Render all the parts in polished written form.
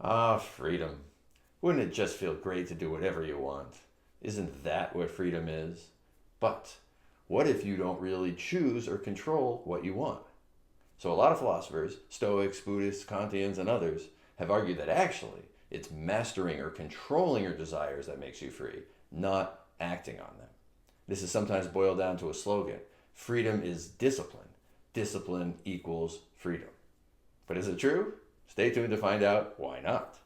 Ah, freedom. Wouldn't it just feel great to do whatever you want? Isn't that what freedom is? But what if you don't really choose or control what you want? So, a lot of philosophers, Stoics, Buddhists, Kantians, and others, have argued that actually it's mastering or controlling your desires that makes you free, not acting on them. This is sometimes boiled down to a slogan: freedom is discipline. Discipline equals freedom. But is it true? Stay tuned to find out why not.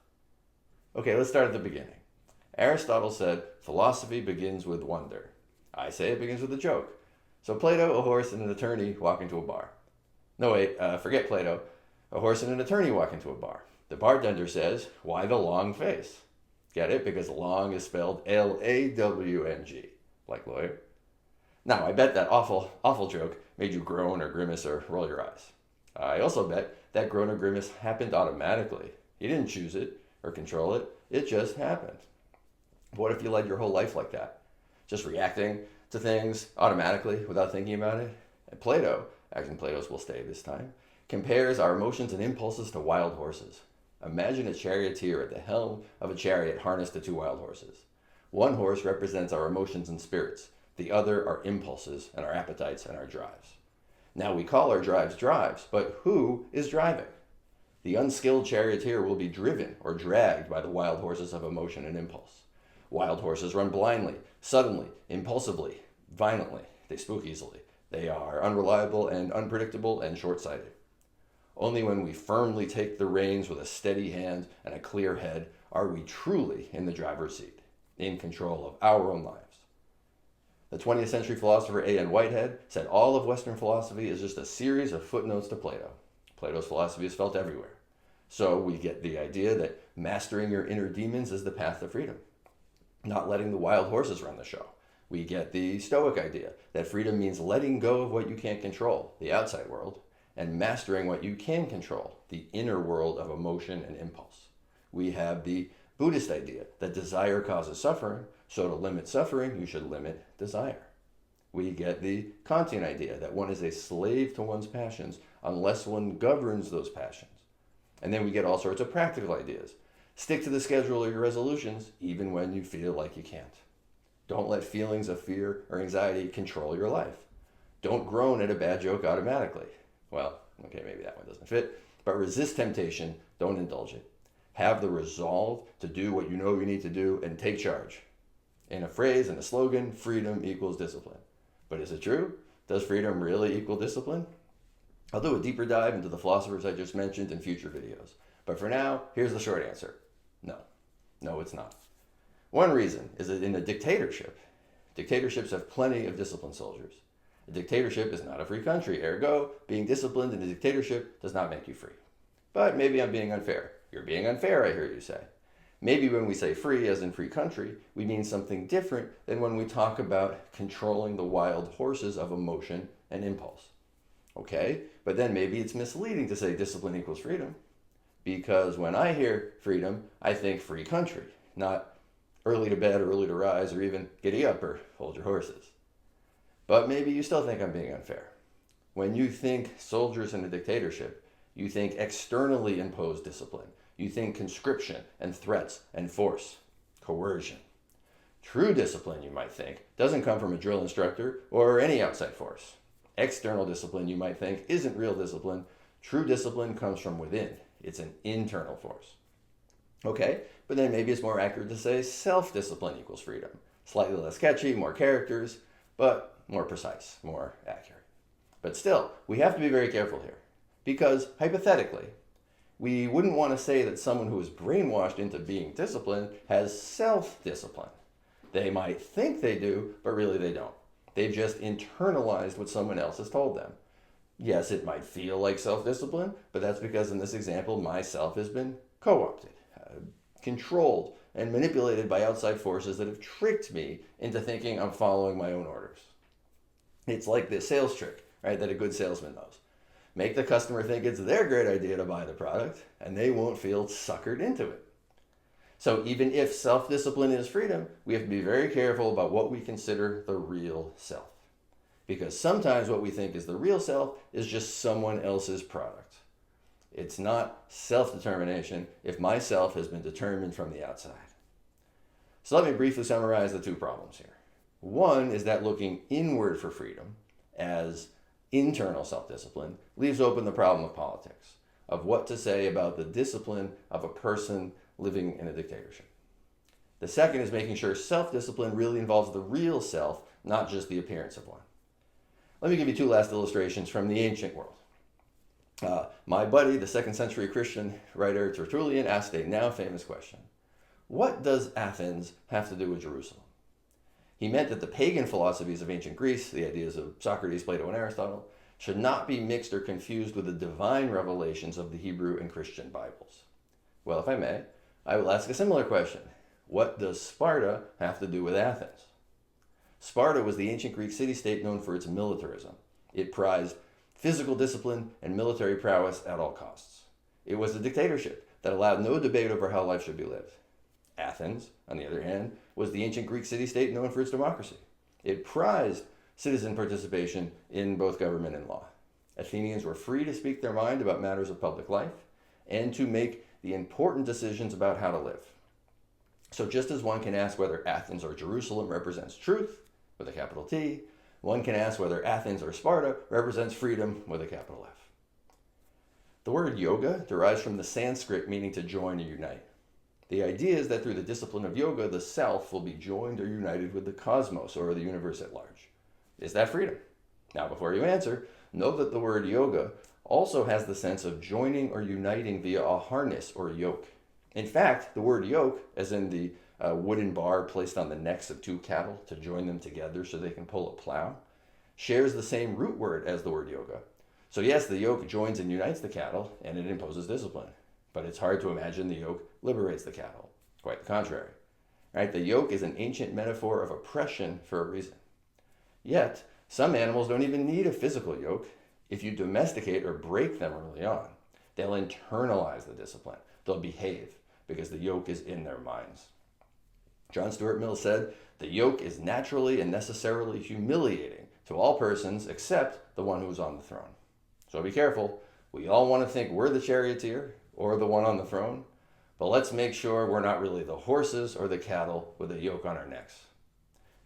Okay, let's start at the beginning. Aristotle said philosophy begins with wonder. I say it begins with a joke. So Plato, a horse, and an attorney walk into a bar. No, wait, forget Plato. A horse and an attorney walk into a bar. The bartender says, "Why the long face?" Get it? Because long is spelled Lawng, like lawyer. Now, I bet that awful joke made you groan or grimace or roll your eyes. I also bet that groan or grimace happened automatically. You didn't choose it or control it. It just happened. What if you led your whole life like that? Just reacting to things automatically without thinking about it? And Plato, actually Plato's will stay this time, compares our emotions and impulses to wild horses. Imagine a charioteer at the helm of a chariot harnessed to two wild horses. One horse represents our emotions and spirits. The other our impulses and our appetites and our drives. Now we call our drives, but who is driving? The unskilled charioteer will be driven or dragged by the wild horses of emotion and impulse. Wild horses run blindly, suddenly, impulsively, violently. They spook easily. They are unreliable and unpredictable and short-sighted. Only when we firmly take the reins with a steady hand and a clear head are we truly in the driver's seat, in control of our own lives. The 20th century philosopher A.N. Whitehead said all of Western philosophy is just a series of footnotes to Plato. Plato's philosophy is felt everywhere. So we get the idea that mastering your inner demons is the path to freedom, not letting the wild horses run the show. We get the Stoic idea that freedom means letting go of what you can't control, the outside world, and mastering what you can control, the inner world of emotion and impulse. We have the Buddhist idea that desire causes suffering, so to limit suffering, you should limit desire. We get the Kantian idea that one is a slave to one's passions unless one governs those passions. And then we get all sorts of practical ideas. Stick to the schedule of your resolutions even when you feel like you can't. Don't let feelings of fear or anxiety control your life. Don't groan at a bad joke automatically. Well, okay, maybe that one doesn't fit, but resist temptation, don't indulge it. Have the resolve to do what you know you need to do and take charge. In a phrase and a slogan, freedom equals discipline. But is it true? Does freedom really equal discipline? I'll do a deeper dive into the philosophers I just mentioned in future videos. But for now, here's the short answer. No. No, it's not. One reason is that in a dictatorship, dictatorships have plenty of disciplined soldiers. A dictatorship is not a free country, ergo, being disciplined in a dictatorship does not make you free. But maybe I'm being unfair. You're being unfair, I hear you say. Maybe when we say free, as in free country, we mean something different than when we talk about controlling the wild horses of emotion and impulse. Okay, but then maybe it's misleading to say discipline equals freedom. Because when I hear freedom, I think free country, not early to bed, early to rise, or even giddy up or hold your horses. But maybe you still think I'm being unfair. When you think soldiers in a dictatorship, you think externally imposed discipline. You think conscription and threats and force, coercion. True discipline, you might think, doesn't come from a drill instructor or any outside force. External discipline, you might think, isn't real discipline. True discipline comes from within. It's an internal force. Okay, but then maybe it's more accurate to say self-discipline equals freedom. Slightly less catchy, more characters, but more precise, more accurate. But still, we have to be very careful here. Because, hypothetically, we wouldn't want to say that someone who is brainwashed into being disciplined has self-discipline. They might think they do, but really they don't. They've just internalized what someone else has told them. Yes, it might feel like self-discipline, but that's because in this example, myself has been co-opted, controlled, and manipulated by outside forces that have tricked me into thinking I'm following my own orders. It's like the sales trick, right, that a good salesman knows. Make the customer think it's their great idea to buy the product, and they won't feel suckered into it. So even if self-discipline is freedom, we have to be very careful about what we consider the real self. Because sometimes what we think is the real self is just someone else's product. It's not self-determination if my self has been determined from the outside. So let me briefly summarize the two problems here. One is that looking inward for freedom as internal self-discipline leaves open the problem of politics, of what to say about the discipline of a person living in a dictatorship. The second is making sure self-discipline really involves the real self, not just the appearance of one. Let me give you two last illustrations from the ancient world. My buddy, the 2nd century Christian writer Tertullian, asked a now famous question. What does Athens have to do with Jerusalem? He meant that the pagan philosophies of ancient Greece, the ideas of Socrates, Plato, and Aristotle, should not be mixed or confused with the divine revelations of the Hebrew and Christian Bibles. Well, if I may, I will ask a similar question. What does Sparta have to do with Athens? Sparta was the ancient Greek city-state known for its militarism. It prized physical discipline and military prowess at all costs. It was a dictatorship that allowed no debate over how life should be lived. Athens, on the other hand, was the ancient Greek city-state known for its democracy. It prized citizen participation in both government and law. Athenians were free to speak their mind about matters of public life and to make the important decisions about how to live. So just as one can ask whether Athens or Jerusalem represents truth, with a capital T, one can ask whether Athens or Sparta represents freedom, with a capital F. The word yoga derives from the Sanskrit meaning to join or unite. The idea is that through the discipline of yoga, the self will be joined or united with the cosmos or the universe at large. Is that freedom? Now, before you answer, know that the word yoga also has the sense of joining or uniting via a harness or yoke. In fact, the word yoke, as in the wooden bar placed on the necks of two cattle to join them together so they can pull a plow, shares the same root word as the word yoga. So yes, the yoke joins and unites the cattle, and it imposes discipline. But it's hard to imagine the yoke liberates the cattle. Quite the contrary. Right? The yoke is an ancient metaphor of oppression for a reason. Yet, some animals don't even need a physical yoke. If you domesticate or break them early on, they'll internalize the discipline. They'll behave because the yoke is in their minds. John Stuart Mill said, "The yoke is naturally and necessarily humiliating to all persons except the one who is on the throne." So be careful. We all want to think we're the charioteer or the one on the throne, but let's make sure we're not really the horses or the cattle with a yoke on our necks,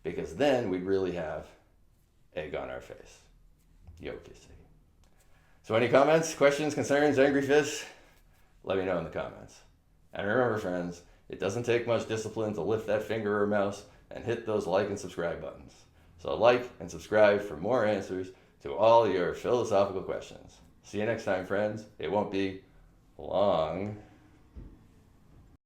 because then we'd really have egg on our face. Yoke, you see. So any comments, questions, concerns, angry fists? Let me know in the comments. And remember, friends, it doesn't take much discipline to lift that finger or mouse and hit those like and subscribe buttons. So like and subscribe for more answers to all your philosophical questions. See you next time, friends. It won't be long.